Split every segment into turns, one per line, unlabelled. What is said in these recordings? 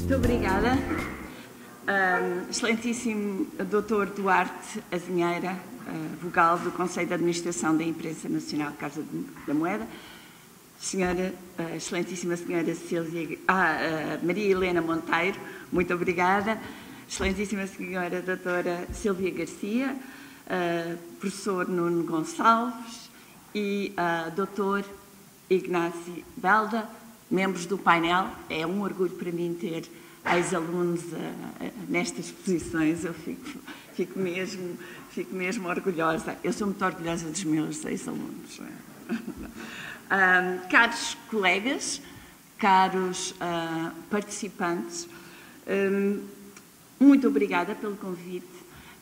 Muito obrigada. Excelentíssimo Dr. Duarte Azinheira, vogal do Conselho de Administração da Imprensa Nacional de Casa da Moeda, excelentíssima senhora Maria Helena Monteiro, muito obrigada. Excelentíssima senhora doutora Silvia Garcia, professor Nuno Gonçalves e doutor Ignácio Belda, membros do painel. É um orgulho para mim ter ex-alunos nestas posições. Eu fico mesmo orgulhosa. Eu sou muito orgulhosa dos meus ex-alunos. Caros colegas, caros participantes, muito obrigada pelo convite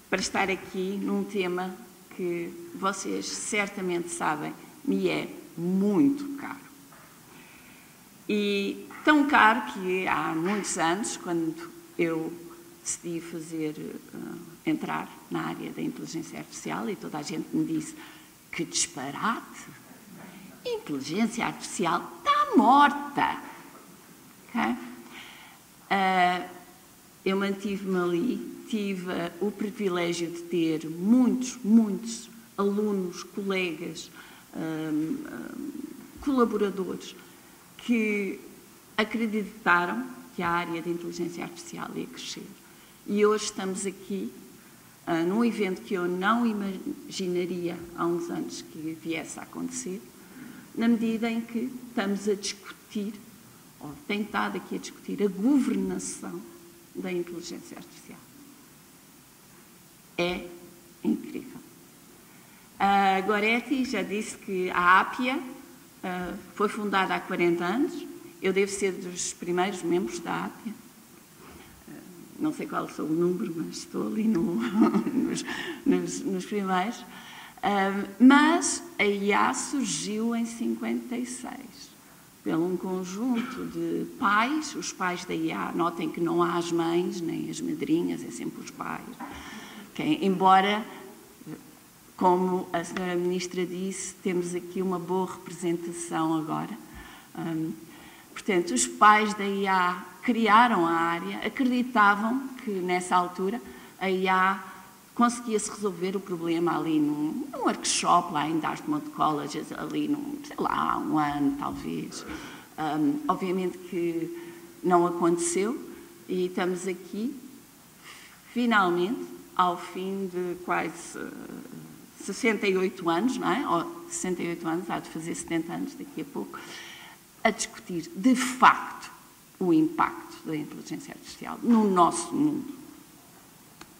para estar aqui num tema que vocês certamente sabem me é muito caro. E tão caro que há muitos anos, quando eu decidi entrar na área da inteligência artificial, e toda a gente me disse que disparate, inteligência artificial está morta. Okay? Eu mantive-me ali, tive o privilégio de ter muitos alunos, colegas, colaboradores que acreditaram que a área de inteligência artificial ia crescer. E hoje estamos aqui num evento que eu não imaginaria há uns anos que viesse a acontecer, na medida em que estamos a discutir, ou tentado aqui a discutir, a governação da inteligência artificial. É incrível. A Goretti já disse que a Appia foi fundada há 40 anos. Eu devo ser dos primeiros membros da Appia. Não sei qual sou o número, mas estou ali nos primeiros. Mas a IA surgiu em 56, pelo um conjunto de pais, os pais da IA. Notem que não há as mães, nem as madrinhas, é sempre os pais. Okay? Embora, como a senhora Ministra disse, temos aqui uma boa representação agora. Portanto, os pais da IA criaram a área, acreditavam que, nessa altura, a IA conseguia-se resolver o problema ali num workshop lá em Dartmouth College, ali sei lá, há um ano, talvez. Obviamente que não aconteceu e estamos aqui, finalmente, ao fim de quase 68 anos, não é? Ou 68 anos, há de fazer 70 anos daqui a pouco, a discutir, de facto, o impacto da inteligência artificial no nosso mundo.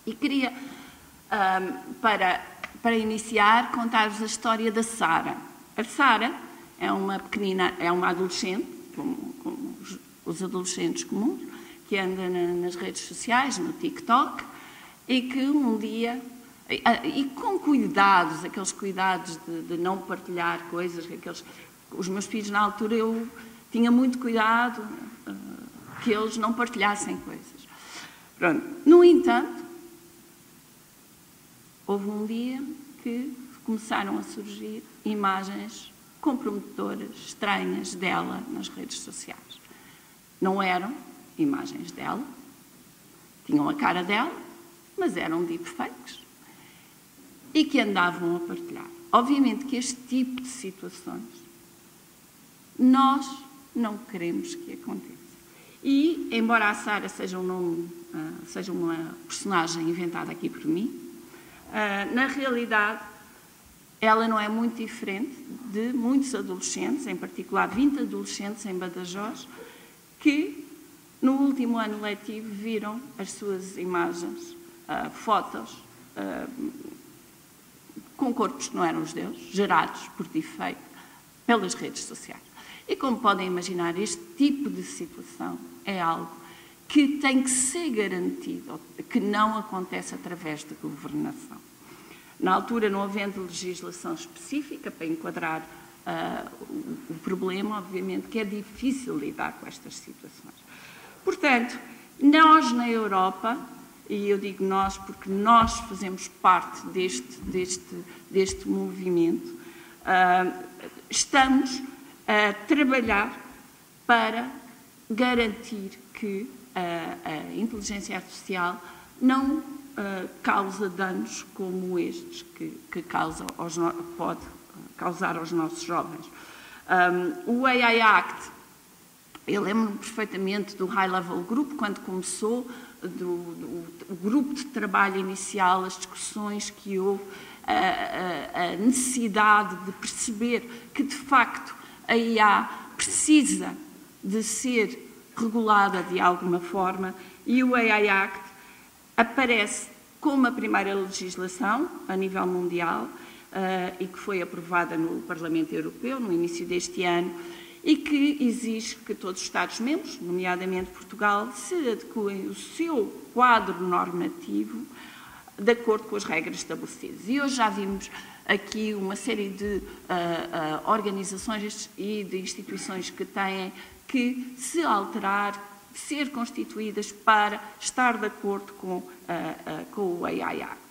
E queria, para iniciar, contar-vos a história da Sara. A Sara é uma adolescente, como os adolescentes comuns, que anda nas redes sociais, no TikTok, e que um dia, e com cuidados, aqueles cuidados de não partilhar coisas, os meus filhos na altura eu tinha muito cuidado que eles não partilhassem coisas. Pronto. No entanto, houve um dia que começaram a surgir imagens comprometedoras, estranhas dela nas redes sociais. Não eram imagens dela, tinham a cara dela, mas eram deepfakes e que andavam a partilhar. Obviamente que este tipo de situações nós não queremos que aconteça. E, embora a Sara seja uma personagem inventada aqui por mim, na realidade ela não é muito diferente de muitos adolescentes, em particular 20 adolescentes em Badajoz, que no último ano letivo viram as suas imagens, fotos, com corpos que não eram os deles, gerados por deepfake pelas redes sociais. E como podem imaginar, este tipo de situação é algo que tem que ser garantido, que não acontece através de governação. Na altura, não havendo legislação específica para enquadrar o problema, obviamente que é difícil lidar com estas situações. Portanto, nós na Europa, e eu digo nós porque nós fazemos parte deste movimento, estamos a trabalhar para garantir que a inteligência artificial não causa danos como estes que pode causar aos nossos jovens. O AI Act, eu lembro-me perfeitamente do High Level Group, quando começou, do grupo de trabalho inicial, as discussões que houve, a necessidade de perceber que, de facto, a IA precisa de ser regulada de alguma forma, e o AI Act aparece como a primeira legislação a nível mundial e que foi aprovada no Parlamento Europeu no início deste ano e que exige que todos os Estados-membros, nomeadamente Portugal, se adequem o seu quadro normativo de acordo com as regras estabelecidas. E hoje já vimos aqui uma série de organizações e de instituições que têm que se alterar, ser constituídas para estar de acordo com o AI Act.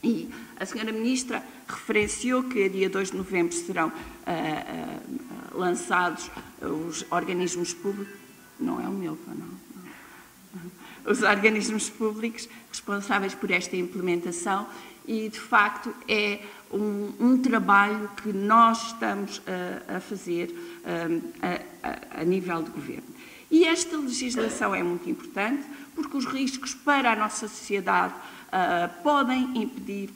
E a senhora Ministra referenciou que a dia 2 de novembro serão lançados os organismos públicos, não é o meu, não. Os organismos públicos responsáveis por esta implementação e, de facto, é um trabalho que nós estamos a fazer a nível de governo. E esta legislação é muito importante porque os riscos para a nossa sociedade podem impedir,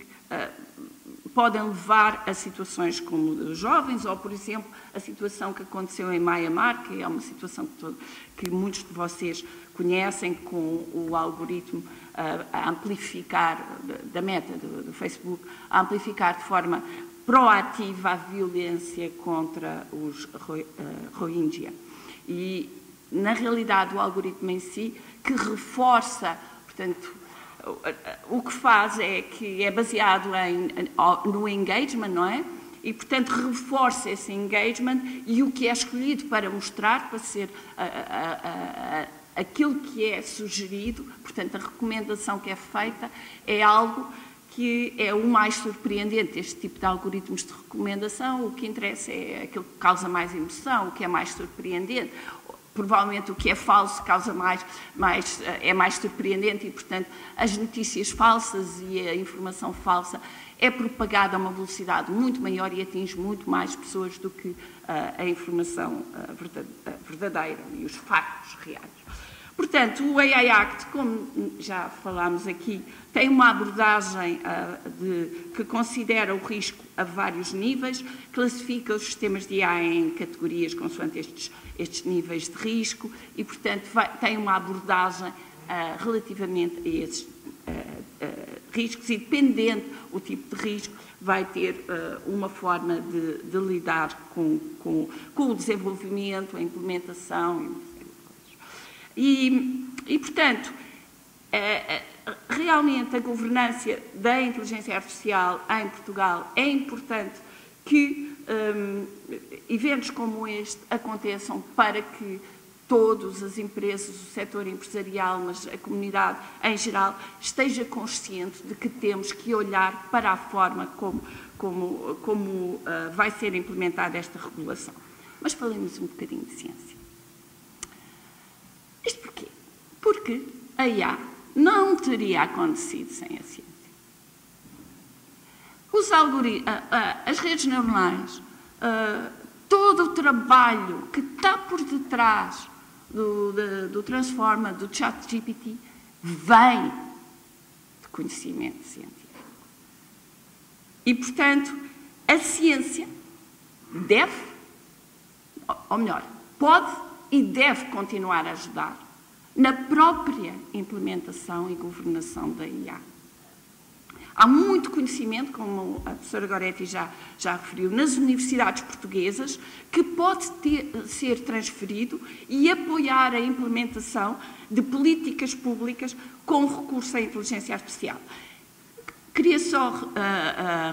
podem levar a situações como dos jovens ou, por exemplo, a situação que aconteceu em Myanmar, que é uma situação que muitos de vocês conhecem, com o algoritmo a amplificar, da Meta, do Facebook, a amplificar de forma proativa a violência contra os Rohingya. E, na realidade, o algoritmo em si, que reforça, portanto, o que faz é que é baseado no engagement, não é? E, portanto, reforça esse engagement e o que é escolhido para mostrar, para ser aquilo que é sugerido, portanto, a recomendação que é feita é algo que é o mais surpreendente. Este tipo de algoritmos de recomendação, o que interessa é aquilo que causa mais emoção, o que é mais surpreendente. Provavelmente o que é falso é mais surpreendente e, portanto, as notícias falsas e a informação falsa é propagada a uma velocidade muito maior e atinge muito mais pessoas do que a informação verdadeira e os factos reais. Portanto, o AI Act, como já falámos aqui, tem uma abordagem que considera o risco a vários níveis, classifica os sistemas de IA em categorias consoante estes níveis de risco e, portanto, tem uma abordagem relativamente a esses riscos e, dependendo do tipo de risco, vai ter uma forma de lidar com o desenvolvimento, a implementação e, portanto, realmente a governança da inteligência artificial em Portugal é importante que eventos como este aconteçam para que todas as empresas, o setor empresarial, mas a comunidade em geral, esteja consciente de que temos que olhar para a forma como vai ser implementada esta regulação. Mas falemos um bocadinho de ciência. Isto porquê? Porque a IA não teria acontecido sem a ciência. Os algoritmos, as redes neuronais, todo o trabalho que está por detrás do Transformer, do ChatGPT, vem de conhecimento científico. E, portanto, a ciência deve, ou melhor, pode e deve continuar a ajudar na própria implementação e governação da IA. Há muito conhecimento, como a professora Goretti já referiu, nas universidades portuguesas, que pode ser transferido e apoiar a implementação de políticas públicas com recurso à inteligência artificial. Queria só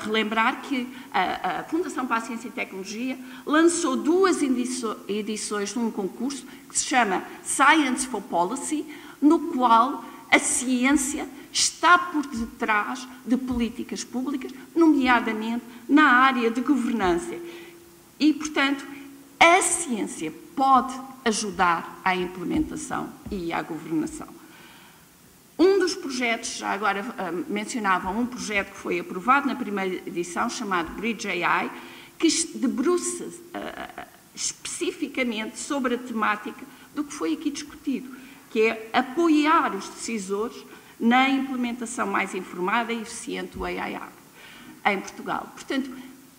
relembrar que a Fundação para a Ciência e Tecnologia lançou 2 edições de um concurso que se chama Science for Policy, no qual a ciência está por detrás de políticas públicas, nomeadamente na área de governança. E, portanto, a ciência pode ajudar à implementação e à governação. Um dos projetos, já agora mencionavam um projeto que foi aprovado na primeira edição, chamado Bridge AI, que debruça especificamente sobre a temática do que foi aqui discutido, que é apoiar os decisores na implementação mais informada e eficiente do AI Act em Portugal. Portanto,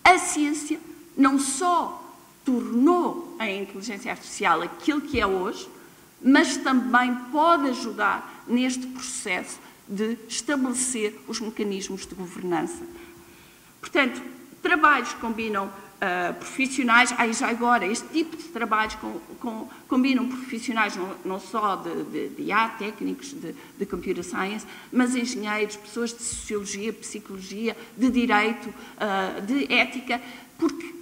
a ciência não só tornou a inteligência artificial aquilo que é hoje, mas também pode ajudar neste processo de estabelecer os mecanismos de governança. Portanto, trabalhos que combinam profissionais, já agora, este tipo de trabalhos combinam profissionais não só de IA, técnicos de computer science, mas engenheiros, pessoas de sociologia, psicologia, de direito, de ética, porque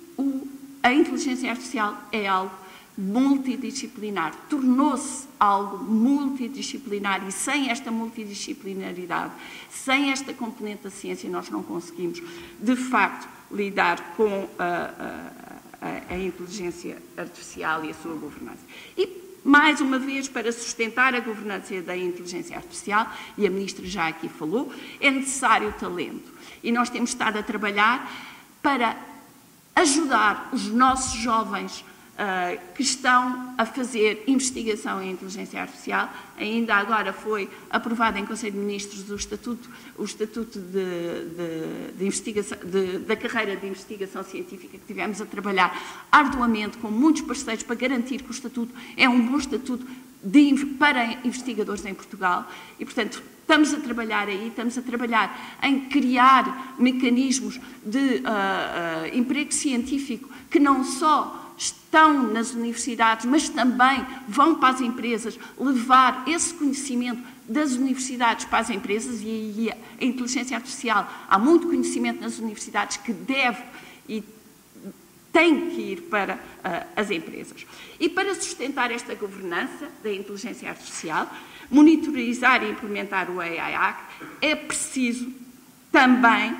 a inteligência artificial é algo multidisciplinar, tornou-se algo multidisciplinar, e sem esta multidisciplinaridade, sem esta componente da ciência, nós não conseguimos, de facto, lidar com a inteligência artificial e a sua governança. E, mais uma vez, para sustentar a governança da inteligência artificial, e a Ministra já aqui falou, é necessário talento. E nós temos estado a trabalhar para ajudar os nossos jovens que estão a fazer investigação em inteligência artificial. Ainda agora foi aprovado em Conselho de Ministros o Estatuto de investigação, da carreira de investigação científica, que tivemos a trabalhar arduamente com muitos parceiros para garantir que o Estatuto é um bom Estatuto para investigadores em Portugal. E, portanto, estamos a trabalhar aí, estamos a trabalhar em criar mecanismos de emprego científico que não só estão nas universidades, mas também vão para as empresas, levar esse conhecimento das universidades para as empresas, e a inteligência artificial, há muito conhecimento nas universidades que deve e tem que ir para as empresas. E para sustentar esta governança da inteligência artificial, monitorizar e implementar o AI Act, é preciso também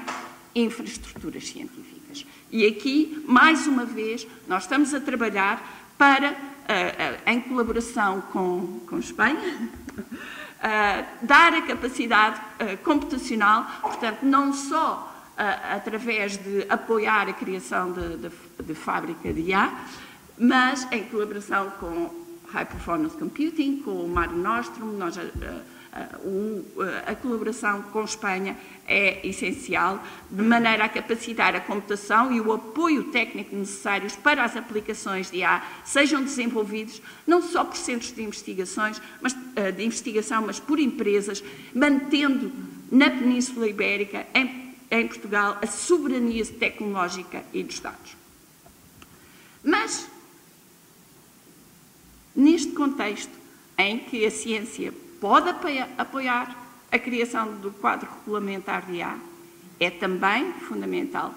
infraestruturas científicas. E aqui, mais uma vez, nós estamos a trabalhar para, em colaboração com Espanha, dar a capacidade computacional, portanto, não só através de apoiar a criação de fábrica de IA, mas em colaboração com High Performance Computing, com o Mare Nostrum. A colaboração com Espanha é essencial, de maneira a capacitar a computação e o apoio técnico necessários para as aplicações de IA sejam desenvolvidos não só por centros de investigação, mas por empresas, mantendo na Península Ibérica, em Portugal, a soberania tecnológica e dos dados. Mas, neste contexto em que a ciência pode apoiar a criação do quadro regulamentar de IA, é também fundamental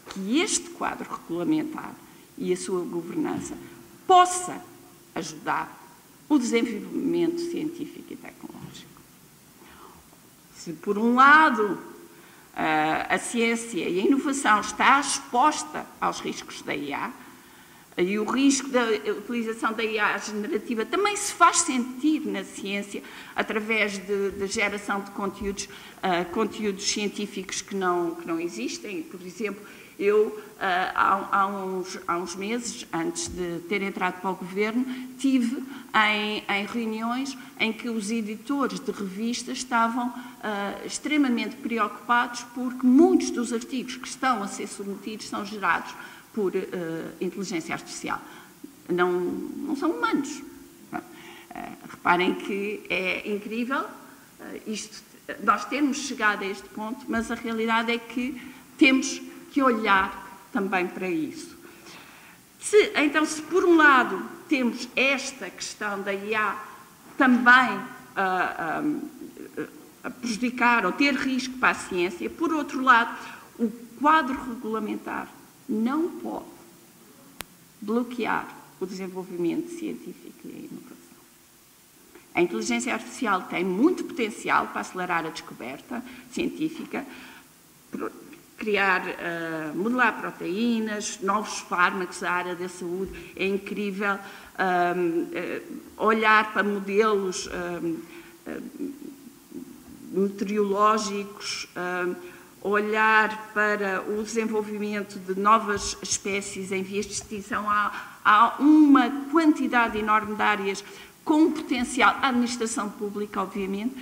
que este quadro regulamentar e a sua governança possa ajudar o desenvolvimento científico e tecnológico. Se, por um lado, a ciência e a inovação está exposta aos riscos da IA, e o risco da utilização da IA generativa também se faz sentir na ciência através da geração de conteúdos científicos que não existem. Por exemplo, eu, há uns meses, antes de ter entrado para o Governo, tive em reuniões em que os editores de revistas estavam extremamente preocupados porque muitos dos artigos que estão a ser submetidos são gerados por inteligência artificial. Não são humanos. Reparem que é incrível nós termos chegado a este ponto, mas a realidade é que temos que olhar também para isso. Então, se por um lado temos esta questão da IA também a prejudicar ou ter risco para a ciência, por outro lado, o quadro regulamentar não pode bloquear o desenvolvimento científico e a inovação. A inteligência artificial tem muito potencial para acelerar a descoberta científica, criar, modelar proteínas, novos fármacos, a área da saúde é incrível, olhar para modelos meteorológicos, olhar para o desenvolvimento de novas espécies em vias de extinção. Há uma quantidade enorme de áreas com potencial, a administração pública, obviamente,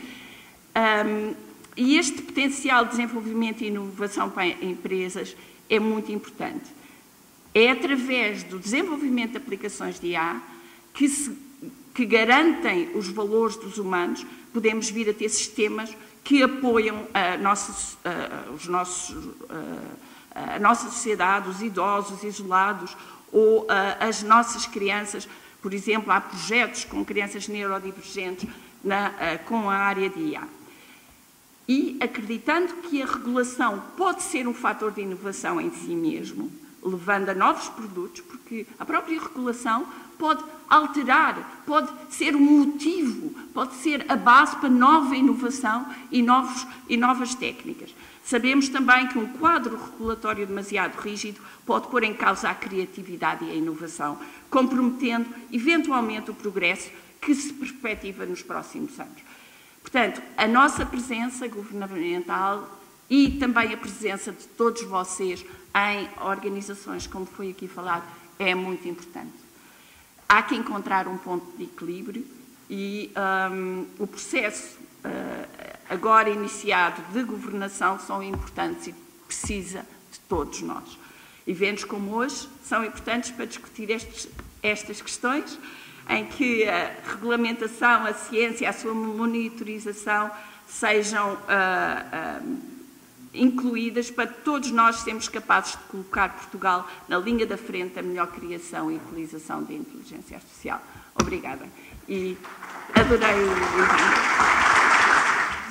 e este potencial de desenvolvimento e inovação para empresas é muito importante. É através do desenvolvimento de aplicações de IA que garantem os valores dos humanos, podemos vir a ter sistemas que apoiam a nossa sociedade, os idosos isolados ou as nossas crianças. Por exemplo, há projetos com crianças neurodivergentes com a área de IA. E acreditando que a regulação pode ser um fator de inovação em si mesmo, levando a novos produtos, porque a própria regulação pode alterar, pode ser um motivo, pode ser a base para nova inovação e novas técnicas. Sabemos também que um quadro regulatório demasiado rígido pode pôr em causa a criatividade e a inovação, comprometendo, eventualmente, o progresso que se perspectiva nos próximos anos. Portanto, a nossa presença governamental e também a presença de todos vocês em organizações, como foi aqui falado, é muito importante. Há que encontrar um ponto de equilíbrio e o processo agora iniciado de governação são importantes e precisa de todos nós. Eventos como hoje são importantes para discutir estas questões, em que a regulamentação, a ciência, a sua monitorização sejam incluídas para todos nós sermos capazes de colocar Portugal na linha da frente da melhor criação e utilização da inteligência artificial. Obrigada. E adorei o evento.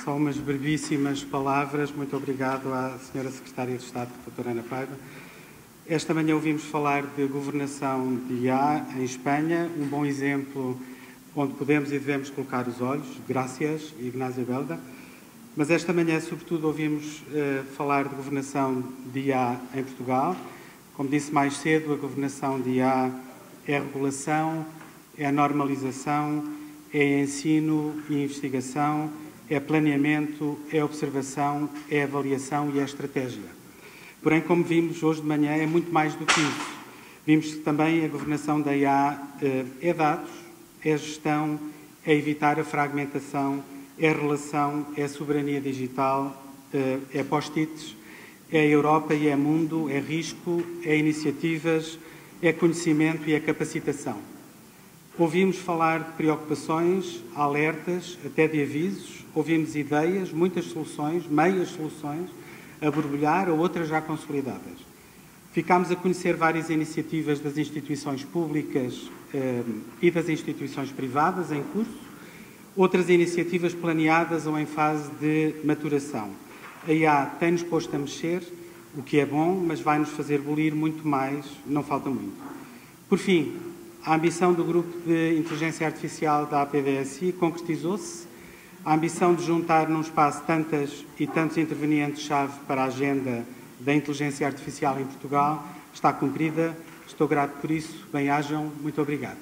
Só umas brevíssimas palavras. Muito obrigado à Sra. Secretária de Estado, Dra. Ana Paiva. Esta manhã ouvimos falar de governação de IA em Espanha, um bom exemplo onde podemos e devemos colocar os olhos. Graças, Ignácio Belda. Mas esta manhã, sobretudo, ouvimos falar de governação de IA em Portugal. Como disse mais cedo, a governação de IA é a regulação, é a normalização, é ensino e investigação, é planeamento, é observação, é avaliação e é estratégia. Porém, como vimos hoje de manhã, é muito mais do que isso. Vimos que também a governação da IA é dados, é gestão, é evitar a fragmentação, é relação, é soberania digital, é post-its, é Europa e é mundo, é risco, é iniciativas, é conhecimento e é capacitação. Ouvimos falar de preocupações, alertas, até de avisos, ouvimos ideias, muitas soluções, meias soluções, a borbulhar ou outras já consolidadas. Ficámos a conhecer várias iniciativas das instituições públicas e das instituições privadas em curso, outras iniciativas planeadas ou em fase de maturação. A IA tem-nos posto a mexer, o que é bom, mas vai-nos fazer evoluir muito mais, não falta muito. Por fim, a ambição do Grupo de Inteligência Artificial da APDSI concretizou-se. A ambição de juntar num espaço tantas e tantos intervenientes-chave para a agenda da inteligência artificial em Portugal está cumprida. Estou grato por isso. Bem-ajam. Muito obrigado.